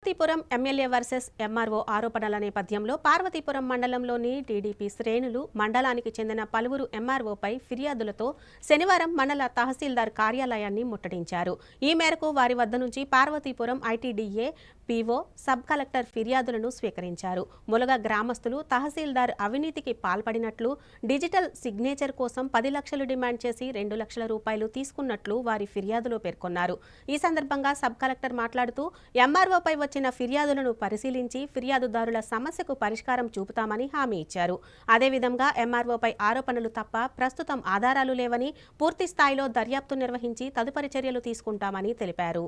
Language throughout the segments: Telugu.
పార్వతీపురం ఎమ్మెల్యే వర్సెస్ ఎంఆర్ఓ ఆరోపణల నేపథ్యంలో పార్వతీపురం మండలంలోని టీడీపీ శ్రేణులు మండలానికి చెందిన పలువురు ఎంఆర్ఓపై ఫిర్యాదులతో శనివారం మండల తహసీల్దార్ కార్యాలయాన్ని ముట్టడించారు. ఈ మేరకు వారి వద్ద నుంచి Parvathipuram ITDA PO sub collector ఫిర్యాదులను స్వీకరించారు. ములగ గ్రామస్తులు తహసీల్దార్ అవినీతికి పాల్పడినట్లు, డిజిటల్ సిగ్నేచర్ కోసం 10 లక్షలు డిమాండ్ చేసి 2 లక్షల రూపాయలు తీసుకున్నట్లు వారి ఫిర్యాదులో పేర్కొన్నారు. ఈ సందర్భంగా సబ్ కలెక్టర్ మాట్లాడుతూ ఎంఆర్ఓపై వచ్చిన ఫిర్యాదులను పరిశీలించి ఫిర్యాదుదారుల సమస్యకు పరిష్కారం చూపుతామని హామీ ఇచ్చారు. అదేవిధంగా ఎంఆర్ఓపై ఆరోపణలు తప్ప ప్రస్తుతం ఆధారాలు లేవని, పూర్తి స్థాయిలో దర్యాప్తు నిర్వహించి తదుపరి చర్యలు తీసుకుంటామని తెలిపారు.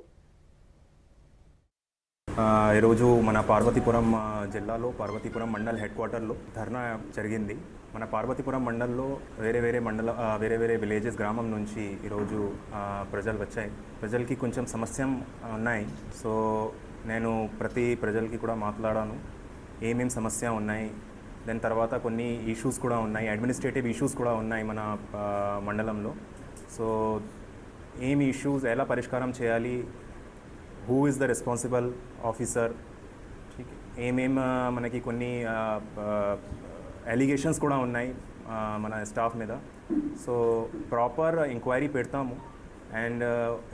ఈరోజు మన పార్వతీపురం జిల్లాలో పార్వతీపురం మండల్ హెడ్ క్వార్టర్లో ధర్నా జరిగింది. మన పార్వతీపురం మండల్లో వేరే వేరే విలేజెస్ గ్రామం నుంచి ఈరోజు ప్రజలు వచ్చాయి. ప్రజలకి కొంచెం సమస్య ఉన్నాయి. సో నేను ప్రతి ప్రజలకి కూడా మాట్లాడాను, ఏమేం సమస్య ఉన్నాయి, దాని తర్వాత కొన్ని ఇష్యూస్ కూడా ఉన్నాయి, అడ్మినిస్ట్రేటివ్ ఇష్యూస్ కూడా ఉన్నాయి మన మండలంలో. సో ఏమి ఇష్యూస్ ఎలా పరిష్కారం చేయాలి, who is the responsible officer, మనకి కొన్ని అలిగేషన్స్ కూడా ఉన్నాయి మన స్టాఫ్ మీద. సో ప్రాపర్ ఎంక్వైరీ పెడతాము అండ్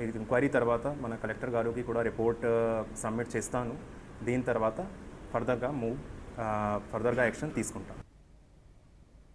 ఎంక్వైరీ తర్వాత మన కలెక్టర్ గారికి కూడా రిపోర్ట్ సబ్మిట్ చేస్తాను. దీని తర్వాత ఫర్దర్గా యాక్షన్ తీసుకుంటాం.